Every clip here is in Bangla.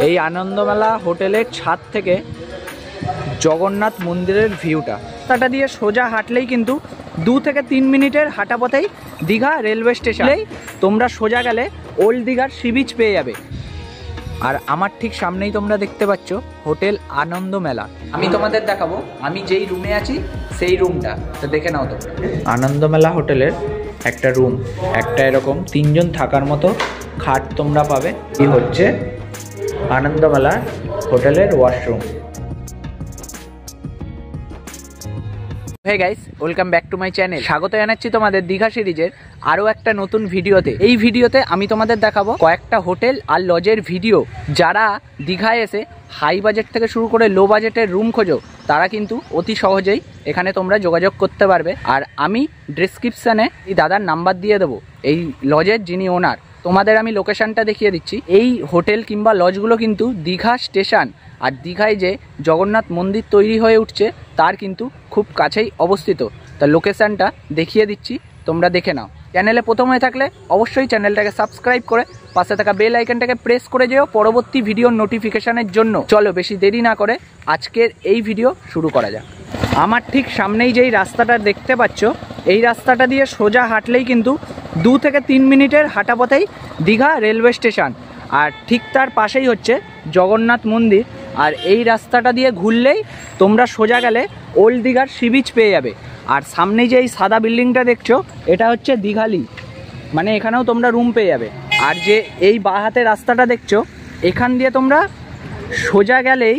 এই আনন্দমেলা হোটেলের ছাদ থেকে জগন্নাথ মন্দিরের ভিউটা রাস্তাটা দিয়ে সোজা হাঁটলেই কিন্তু 2 থেকে 3 মিনিটের হাঁটা পথেই দীঘা রেলওয়ে স্টেশনেই তোমরা সোজা গেলে ওল্ড দীঘার সি বিচ পেয়ে যাবে। আর আমার ঠিক সামনেই তোমরা দেখতে পাচ্ছ হোটেল আনন্দমেলা। আমি তোমাদের দেখাবো আমি যেই রুমে আছি সেই রুমটা, তো দেখে নাও তোমরা। আনন্দমেলা হোটেলের একটা রুম, একটা এরকম 3 জন থাকার মতো খাট তোমরা পাবে। এই হচ্ছে আনন্দমেলা হোটেলের washroom. Hey guys, welcome back to my channel. স্বাগত জানাচ্ছি তোমাদের দীঘা সিরিজের আরও একটা নতুন ভিডিওতে। এই ভিডিওতে আমি তোমাদের দেখাবো কয়েকটা হোটেল আর লজের ভিডিও। যারা দীঘায় এসে হাই বাজেট থেকে শুরু করে লো বাজেটের রুম খোঁজো, তারা কিন্তু অতি সহজেই এখানে তোমরা যোগাযোগ করতে পারবে। আর আমি ডেসক্রিপশানে এই দাদার নাম্বার দিয়ে দেবো, এই লজের যিনি ওনার। তোমাদের আমি লোকেশানটা দেখিয়ে দিচ্ছি। এই হোটেল কিংবা লজগুলো কিন্তু দীঘা স্টেশন আর দীঘায় যে জগন্নাথ মন্দির তৈরি হয়ে উঠছে তার কিন্তু খুব কাছেই অবস্থিত। তা লোকেশানটা দেখিয়ে দিচ্ছি, তোমরা দেখে নাও। চ্যানেলে প্রথম হয়ে থাকলে অবশ্যই চ্যানেলটাকে সাবস্ক্রাইব করে পাশে থাকা বেল আইকনটাকে প্রেস করে যেও পরবর্তী ভিডিওর নোটিফিকেশানের জন্য। চলো বেশি দেরি না করে আজকের এই ভিডিও শুরু করা যাক। আমার ঠিক সামনেই যেই রাস্তাটা দেখতে পাচ্ছ, এই রাস্তাটা দিয়ে সোজা হাঁটলেই কিন্তু 2 থেকে 3 মিনিটের হাঁটা পথেই দীঘা রেলওয়ে স্টেশন। আর ঠিক তার পাশেই হচ্ছে জগন্নাথ মন্দির। আর এই রাস্তাটা দিয়ে ঘুরলেই তোমরা সোজা গেলে ওল্ড দীঘার সি বিচ পেয়ে যাবে। আর সামনেই যে এই সাদা বিল্ডিংটা দেখছো, এটা হচ্ছে দীঘালি, মানে এখানেও তোমরা রুম পেয়ে যাবে। আর যে এই বাঁ হাতে রাস্তাটা দেখছো, এখান দিয়ে তোমরা সোজা গেলেই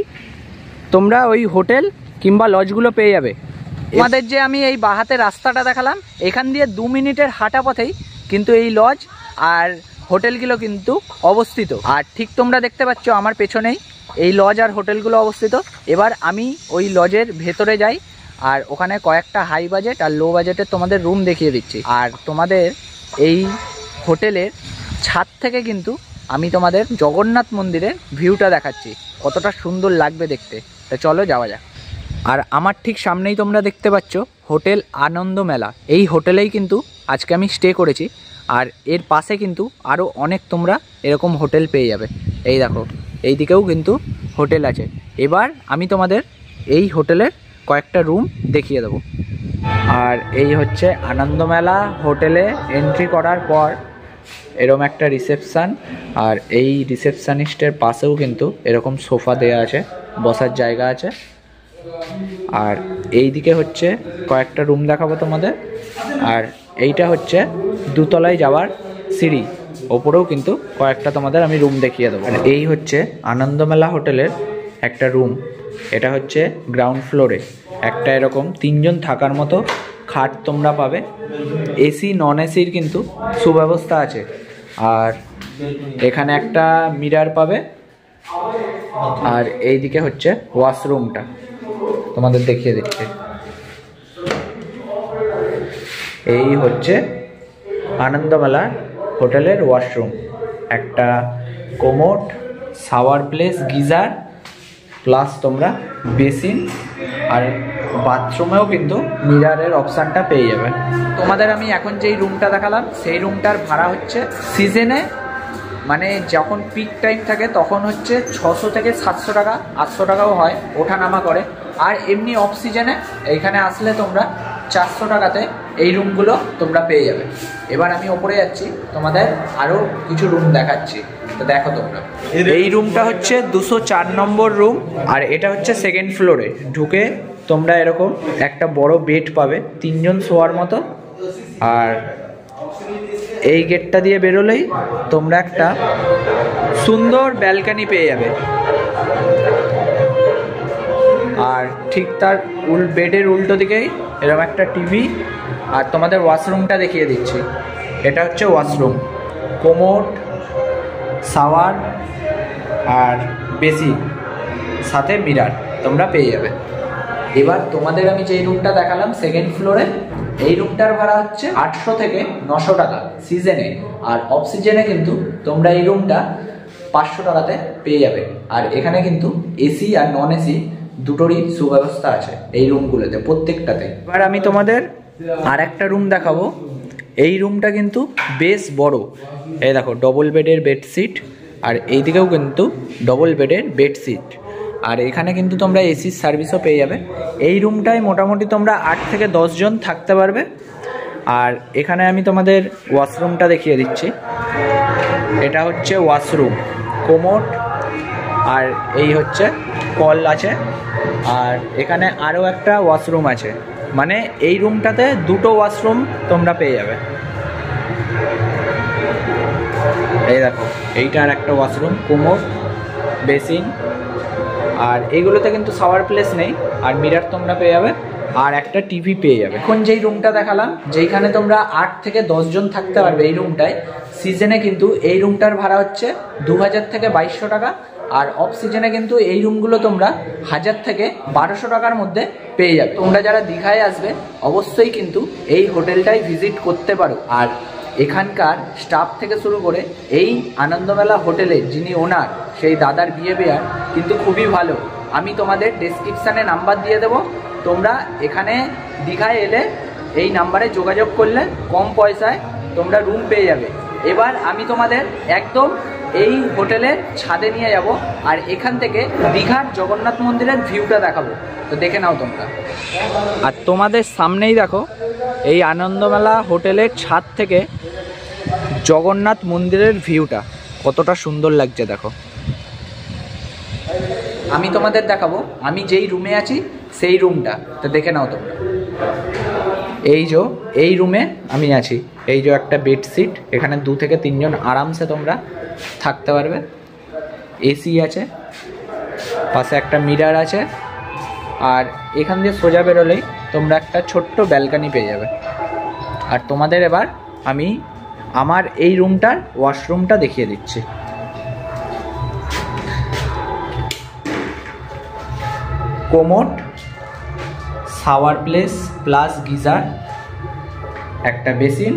তোমরা ওই হোটেল কিংবা লজগুলো পেয়ে যাবে। তোমাদের যে আমি এই বাঁ হাতে রাস্তাটা দেখালাম, এখান দিয়ে 2 মিনিটের হাঁটা পথেই কিন্তু এই লজ আর হোটেলগুলো কিন্তু অবস্থিত। আর ঠিক তোমরা দেখতে পাচ্ছ আমার পেছনেই এই লজ আর হোটেলগুলো অবস্থিত। এবার আমি ওই লজের ভেতরে যাই আর ওখানে কয়েকটা হাই বাজেট আর লো বাজেটের তোমাদের রুম দেখিয়ে দিচ্ছি। আর তোমাদের এই হোটেলের ছাদ থেকে কিন্তু আমি তোমাদের জগন্নাথ মন্দিরের ভিউটা দেখাচ্ছি, কতটা সুন্দর লাগবে দেখতে। তা চলো যাওয়া যাক। আর আমার ঠিক সামনেই তোমরা দেখতে পাচ্ছ হোটেল আনন্দমেলা। এই হোটেলেই কিন্তু আজকে আমি স্টে করেছি। আর এর পাশে কিন্তু আরও অনেক তোমরা এরকম হোটেল পেয়ে যাবে। এই দেখো, এই দিকেও কিন্তু হোটেল আছে। এবার আমি তোমাদের এই হোটেলের কয়েকটা রুম দেখিয়ে দেবো। আর এই হচ্ছে আনন্দমেলা হোটেলে এন্ট্রি করার পর এরকম একটা রিসেপশান। আর এই রিসেপশানিস্টের পাশেও কিন্তু এরকম সোফা দেওয়া আছে, বসার জায়গা আছে। আর এই দিকে হচ্ছে কয়েকটা রুম দেখাবো তোমাদের। আর এইটা হচ্ছে 2 তলায় যাওয়ার সিঁড়ি, ওপরেও কিন্তু কয়েকটা তোমাদের আমি রুম দেখিয়ে দেবো। আর এই হচ্ছে আনন্দমেলা হোটেলের একটা রুম। এটা হচ্ছে গ্রাউন্ড ফ্লোরে। একটা এরকম 3 জন থাকার মতো খাট তোমরা পাবে। এসি নন এসির কিন্তু সুব্যবস্থা আছে। আর এখানে একটা মিরার পাবে। আর এই দিকে হচ্ছে ওয়াশরুমটা, তোমাদের দেখিয়ে দিচ্ছি। এই হচ্ছে আনন্দমেলা হোটেলের ওয়াশরুম। একটা commode, shower place, geyser, plus তোমরা বেসিন আর বাথরুমেও কিন্তু মিরারের অপশানটা পেয়ে যাবে। তোমাদের আমি এখন যেই রুমটা দেখালাম সেই রুমটার ভাড়া হচ্ছে সিজনে, মানে যখন পিক টাইম থাকে তখন হচ্ছে 600 থেকে 700 টাকা, 800 টাকাও হয়, ওঠানামা করে। আর এমনি অফ সিজনে এইখানে আসলে তোমরা 400 টাকাতে এই রুমগুলো তোমরা পেয়ে যাবে। এবার আমি ওপরে যাচ্ছি, তোমাদের আরও কিছু রুম দেখাচ্ছি, তো দেখো তোমরা। এই রুমটা হচ্ছে 204 নম্বর রুম। আর এটা হচ্ছে 2nd ফ্লোরে। ঢুকে তোমরা এরকম একটা বড় বেড পাবে, 3 জন শোয়ার মতো। আর এই গেটটা দিয়ে বেরোলেই তোমরা একটা সুন্দর ব্যালকনি পেয়ে যাবে। আর ঠিক তার বেডের উল্টো দিকেই এরকম একটা টিভি। আর তোমাদের ওয়াশরুমটা দেখিয়ে দিচ্ছি। এটা হচ্ছে ওয়াশরুম, কোমোড, শাওয়ার আর বেসিন, সাথে মিরার তোমরা পেয়ে যাবে। এবার তোমাদের আমি যেই রুমটা দেখালাম 2nd ফ্লোরে, এই রুমটার ভাড়া হচ্ছে 800 থেকে 900 টাকা সিজনে। আর অফ সিজনে কিন্তু তোমরা এই রুমটা 500 টাকাতে পেয়ে যাবে। আর এখানে কিন্তু এসি আর নন এসি দুটোরই সুব্যবস্থা আছে এই রুমগুলোতে, প্রত্যেকটাতে। এবার আমি তোমাদের আর একটা রুম দেখাবো। এই রুমটা কিন্তু বেশ বড়। এই দেখো, ডবল বেডের বেডশিট, আর এইদিকেও কিন্তু ডবল বেডের বেডশিট। আর এখানে কিন্তু তোমরা এসির সার্ভিসও পেয়ে যাবে। এই রুমটায় মোটামুটি তোমরা 8 থেকে 10 জন থাকতে পারবে। আর এখানে আমি তোমাদের ওয়াশরুমটা দেখিয়ে দিচ্ছি। এটা হচ্ছে ওয়াশরুম, কোমোড, আর এই হচ্ছে কল আছে। আর এখানে আরও একটা ওয়াশরুম আছে, মানে এই রুমটাতে দুটো ওয়াশরুম তোমরা পেয়ে যাবে। এই দেখো, এইটার একটা ওয়াশরুম, কোমোড, বেসিন। আর এইগুলোতে কিন্তু শাওয়ার প্লেস নেই। আর মিরার তোমরা পেয়ে যাবে, আর একটা টিভি পেয়ে যাবে। এখন যেই রুমটা দেখালাম, যেইখানে তোমরা 8 থেকে 10 জন থাকতে পারবে এই রুমটায়, সিজনে কিন্তু এই রুমটার ভাড়া হচ্ছে 2000 থেকে 2200 টাকা। আর অফ সিজনে কিন্তু এই রুমগুলো তোমরা 1000 থেকে 1200 টাকার মধ্যে পেয়ে যাবে। তোমরা যারা দীঘায় আসবে অবশ্যই কিন্তু এই হোটেলটাই ভিজিট করতে পারো। আর এখানকার স্টাফ থেকে শুরু করে এই আনন্দমেলা হোটেলের যিনি ওনার, সেই দাদার বিহেভিয়ার কিন্তু খুবই ভালো। আমি তোমাদের ডেসক্রিপশানে নাম্বার দিয়ে দেবো, তোমরা এখানে দীঘায় এলে এই নাম্বারে যোগাযোগ করলে কম পয়সায় তোমরা রুম পেয়ে যাবে। এবার আমি তোমাদের একদম এই হোটেলের ছাদে নিয়ে যাব, আর এখান থেকে দীঘার জগন্নাথ মন্দিরের ভিউটা দেখাবো। তো দেখে নাও তোমরা। আর তোমাদের সামনেই দেখো, এই আনন্দমেলা হোটেলের ছাদ থেকে জগন্নাথ মন্দিরের ভিউটা কতটা সুন্দর লাগছে দেখো। আমি তোমাদের দেখাবো আমি যেই রুমে আছি সেই রুমটা, তো দেখে নাও তোমরা। এই রুমে আমি আছি। এই যে একটা বেডশিট, এখানে 2 থেকে 3 জন আরামসে তোমরা থাকতে পারবে। এসি আছে, পাশে একটা মিরার আছে। আর এখান দিয়ে সোজা বেরোলেই তোমরা একটা ছোট্ট ব্যালকানি পেয়ে যাবে। আর তোমাদের এবার আমি আমার এই রুমটার ওয়াশরুমটা দেখিয়ে দিচ্ছি। Commode, shower place plus geyser, একটা বেসিন,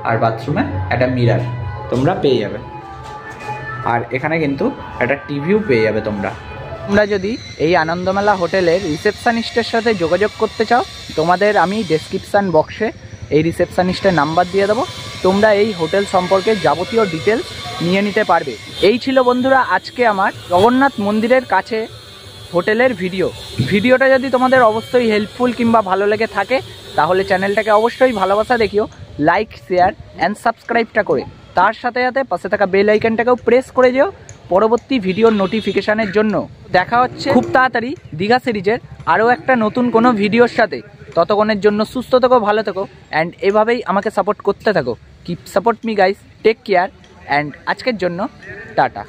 আর বাথরুমে একটা মিরার তোমরা পেয়ে যাবে। আর এখানে কিন্তু একটা টিভিও পেয়ে যাবে তোমরা। তোমরা যদি এই আনন্দমেলা হোটেলের রিসেপশনিস্টের সাথে যোগাযোগ করতে চাও, তোমাদের আমি ডেসক্রিপশান বক্সে এই রিসেপশনিস্টের নাম্বার দিয়ে দেবো। তোমরা এই হোটেল সম্পর্কে যাবতীয় ডিটেলস নিয়ে নিতে পারবে। এই ছিল বন্ধুরা আজকে আমার জগন্নাথ মন্দিরের কাছে হোটেলের ভিডিওটা যদি তোমাদের অবশ্যই হেল্পফুল কিংবা ভালো লেগে থাকে, তাহলে চ্যানেলটাকে অবশ্যই ভালোবাসা দেখিও, লাইক, শেয়ার অ্যান্ড সাবস্ক্রাইবটা করে। তার সাথে সাথে পাশে থাকা বেল আইকনটাকেও প্রেস করে যেও পরবর্তী ভিডিওর নোটিফিকেশানের জন্য। দেখা হচ্ছে খুব তাড়াতাড়ি দীঘা সিরিজের আরও একটা নতুন কোনো ভিডিওর সাথে। ততক্ষণের জন্য সুস্থ থেকো, ভালো থেকো, অ্যান্ড এভাবেই আমাকে সাপোর্ট করতে থাকো। Keep support me guys, take care, and আজকের জন্য টাটা।